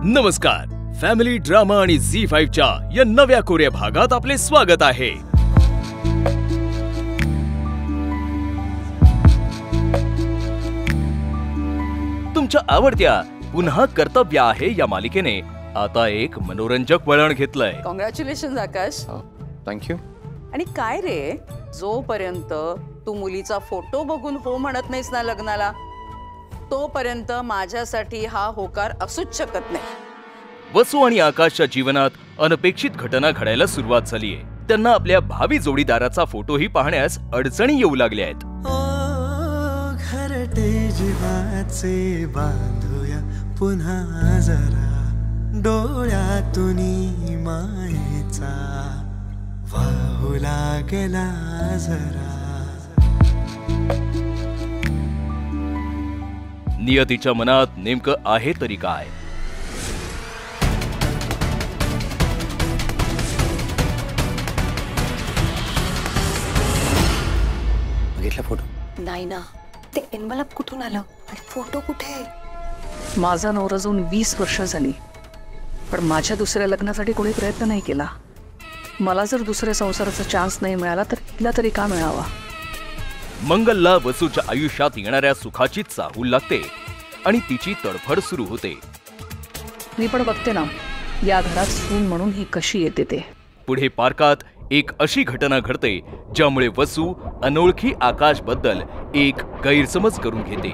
नमस्कार, family drama आणि झी5 च्या या नव्या कोरिया भागात आपले स्वागत आहे। तुमच्या आवडत्या पुन्हा कर्तव्य आहे या मालिकेने आता एक मनोरंजक वळण घेतलंय। कॉंग्रॅच्युलेशन्स आकाश। थँक्यू। आणि काय रे, जोपर्यंत तू मुलीचा फोटो बघून हो म्हणत नाहीस ना लग्नाला, तोपर्यंत माझ्यासाठी हा होकार असूच शकत नाही। वसू आणि आकाशच्या जीवनात अनपेक्षित घटना घडायला सुरुवात झालीये। त्यांना आपल्या भावी जोडीदाराचा फोटोही पाहण्यास अडचणी येऊ लागल्या आहेत। घरटे जीवाचे बांधूया पुन्हा जरा, डोळ्यातून मायेचा वाहू लागला जरा। नियतीच्या मनात नेमकं आहे तरी काय? बघितला फोटो? नाही ना, ते एन्व्हलप कुठून आलं आणि फोटो कुठे? माझा नवरा जाऊन 20 वर्ष झाली, पण माझ्या दुसऱ्या लग्नासाठी कोणी प्रयत्न नाही केला। मला जर दुसऱ्या संसाराचा चान्स नाही मिळाला तर तिला तरी का मिळावा? मंगलला वसूच्या आयुष्यात येणाऱ्या सुखाची चाहूल लागते आणि तिची तडफड सुरू होते। मी पण बघते ना या घरात सून म्हणून ही कशी येते ते। पुढे पार्कात एक अशी घटना घडते ज्यामुळे वसू अनोळखी आकाशबद्दल एक गैरसमज करून घेते।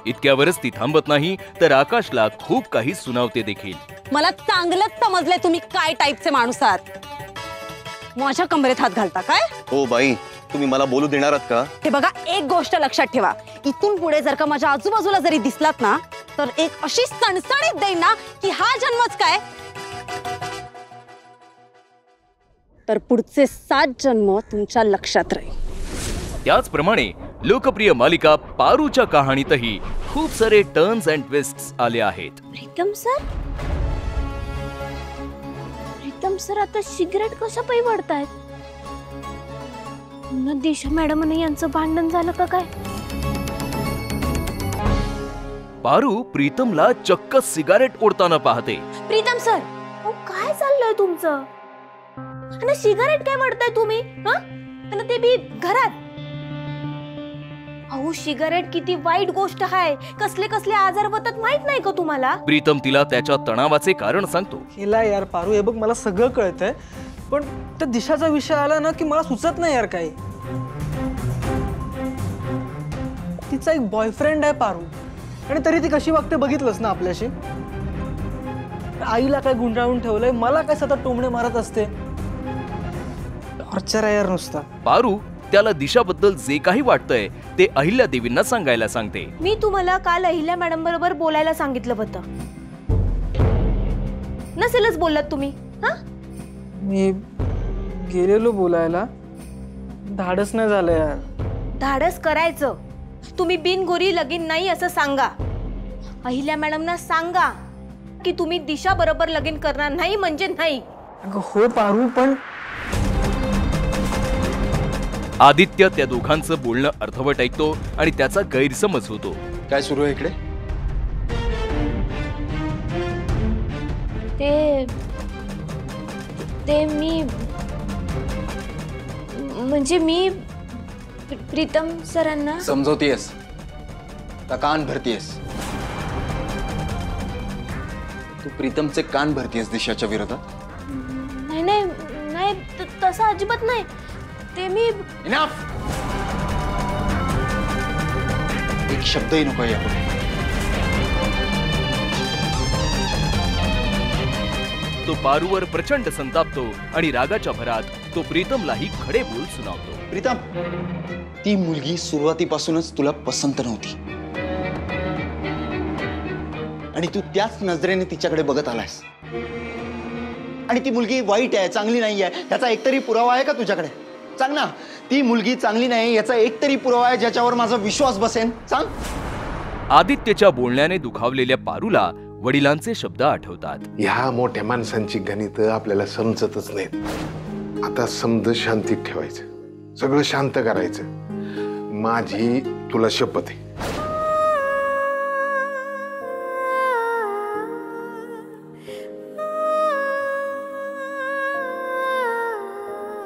इतक्यावरच ती थांबत नाही तर आकाशला खूप काही सुनावते देखील। मला चांगलंच समजलंय तुम्ही काय टाईपचे माणूस आहात। माझ्या कमरेत हात घालता काय? हो बाई, तुम्ही मला बोलू देणार आहात का? ते बघा, एक गोष्ट लक्षात ठेवा, इथून पुढे जर का माझ्या आजूबाजूला जरी दिसलात ना तर एक अशी सणसणीत देईन ना की हा जन्मच काय तर पुढचे 7 जन्म तुमच्या लक्षात राहील। त्याचप्रमाणे लोकप्रिय मालिका पारूच्या कहाणीतही खूप सारे टर्न्स अँड ट्विस्ट्स आले आहेत। प्रीतम सर आता सिगरेट कसं पायी वाढतायत? न दिशा मॅडम यांचं भांडण झालं का काय? पारू प्रीतमला चक्क सिगारेट ओढताना पाहते। प्रीतम सर, काय चाललंय तुमचं? आणि सिगरेट काय वाढताय तुम्ही? आणि ते बी घरात? अहो, सिगरेट किती वाईट गोष्ट आहे, कसले कसले आजार होतात माहित नाही का तुम्हाला? प्रीतम तिला त्याच्या तणावाचे कारण सांगतो। केला यार पारू, हे बघ मला सगळं कळतंय, पण त्या दिशाचा विषय आला ना की मला सुचत नाही यार काही। तिचा एक बॉयफ्रेंड आहे पारू, आणि तरी ती कशी वागते बघितलंस ना आपल्याशी। आईला काय गुंडाळून ठेवलंय, मला काय सतत टोमणे मारत असते। टॉर्चर आहे यार नुसता। पारू त्याला दिशाबद्दल जे काही वाटतंय ते अहिल्या देवींना सांगायला सांगते। मी तुम्हाला काल अहिल्या मॅडम बरोबर बोलायला सांगितलं होतं, नसेलच बोललात तुम्ही? मी गेलेलो बोलायला, धाडस नाही झालं यार। धाडस करायचं, तुम्ही बिनगोरी लगीन नाही असं सांगा। अहिल्या मॅडमना सांगा की तुम्ही दिशा बरोबर लगीन करणार नाही म्हणजे नाही। हो पारू, पण आदित्य त्या दोघांचं बोलणं अर्धवट ऐकतो आणि त्याचा गैरसमज होतो। काय सुरू आहे इकडे? ते मी म्हणजे मी प्रीतम सरांना समजवतेस का कान भरतीयस? तू प्रीतमचे कान भरतीयस दिशाच्या विरोधात? नाही नाही नाही, तसं अजिबात नाही। ते मी इनफ, एक शब्दही नको यापुढे। तो पारूवर प्रचंड संतापतो आणि रागाच्या भरात तो प्रीतमलाही खडे बोल सुनावतो। प्रीतम, ती मुलगी सुरुवातीपासूनच तुला पसंत नव्हती आणि तू त्याच नजरेने तिच्याकडे बघत आलायस। आणि ती मुलगी वाईट आहे, चांगली नाही आहे, त्याचा एकतरी पुरावा आहे का तुझ्याकडे? सांग ना, ती मुलगी चांगली नाही याचा एक तरी पुरावा आहे ज्याच्यावर माझा विश्वास बसेन, सांग. आदित्यच्या बोलण्याने दुखावलेल्या पारूला वडिलांचे शब्द आठवतात. ह्या मोठ्या माणसांची गणित आपल्याला समजतच नाहीत. आता समज शांतीत ठेवायचं, सगळं शांत करायचं. माझी तुला शपथ आहे.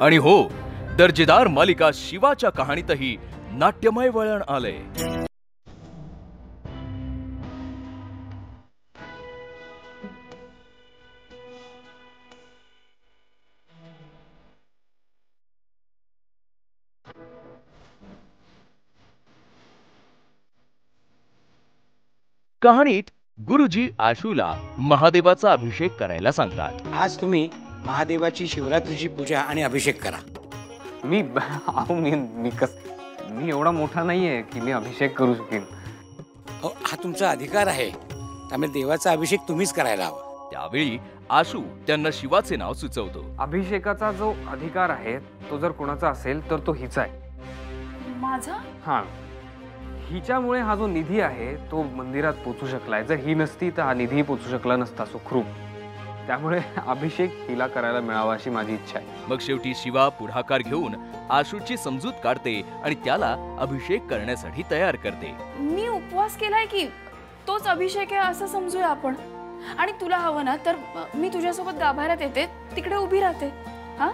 आणि हो, दर्जेदार मालिका शिवाच्या कहाणीतही नाट्यमय वळण आलंय. कहाणीत गुरुजी आशूला महादेवाचा अभिषेक करायला सांगतात. आज तुम्ही महादेवाची शिवरात्रीची पूजा आणि अभिषेक करा. मी एवढा मोठा नाहीये की मी अभिषेक करू शकेन. हा तुमचा अधिकार आहे, त्यामुळे देवाचा अभिषेक तुम्हीच करायला हवा. त्यावेळी आशू त्यांना शिवाचे नाव सुचवतो. अभिषेकाचा जो अधिकार आहे तो जर कोणाचा असेल तर तो हिचा आहे. माझा? हा, हिच्यामुळे हा जो निधी आहे तो मंदिरात पोचू शकलाय. जर ही नसती तर हा निधी पोचू शकला नसता सुखरूप. त्यामुळे अभिषेक हिला करायला मिळावा अशी माझी इच्छा आहे. मग शेवटी शिवा पुढाकार घेऊन आशूची समजूत काढते आणि त्याला अभिषेक करण्यासाठी तयार करते. मी उपवास केलाय की तोच अभिषेक आहे असं समजूया आपण. आणि तुला हवं ना तर मी तुझ्यासोबत गाभाऱ्यात येते, तिकडे उभी राहते. हा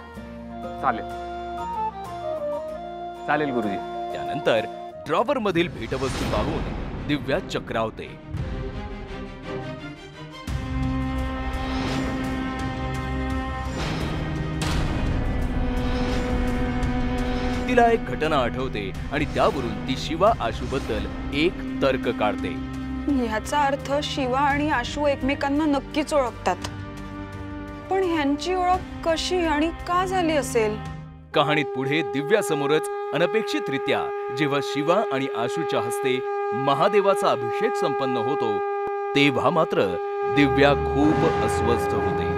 चालेल चालेल गुरुजी. त्यानंतर ड्रॉवर मधील भेटवस्तू पाहून दिव्या चक्रावते. तिला एक घटना आठवते आणि त्यावरून ती शिवा आशूबद्दल एक तर्क काढते. ह्याचा अर्थ शिवा आणि आशू एकमेकांना नक्कीच ओळखतात, पण ह्यांची ओळख कशी आणि का झाली असेल? कहाणीत पुढे दिव्यासमोरच अनपेक्षितरित्या जेव्हा शिवा आणि आशूच्या हस्ते महादेवाचा अभिषेक संपन्न होतो तेव्हा मात्र दिव्या खूप अस्वस्थ होते.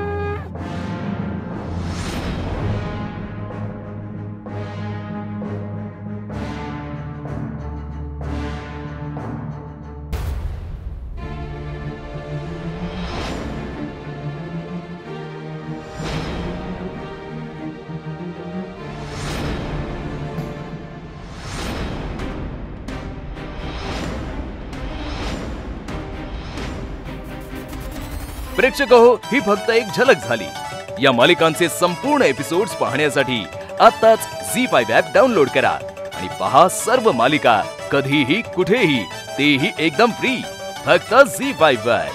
प्रेक्षक हो, ही फक्त एक झलक झाली. या मालिकांचे संपूर्ण एपिसोड्स पाहण्यासाठी आताच झी5 ॲप डाउनलोड करा आणि पहा सर्व मालिका कधीही कुठेही, तेही एकदम फ्री, फक्त झी5 वर.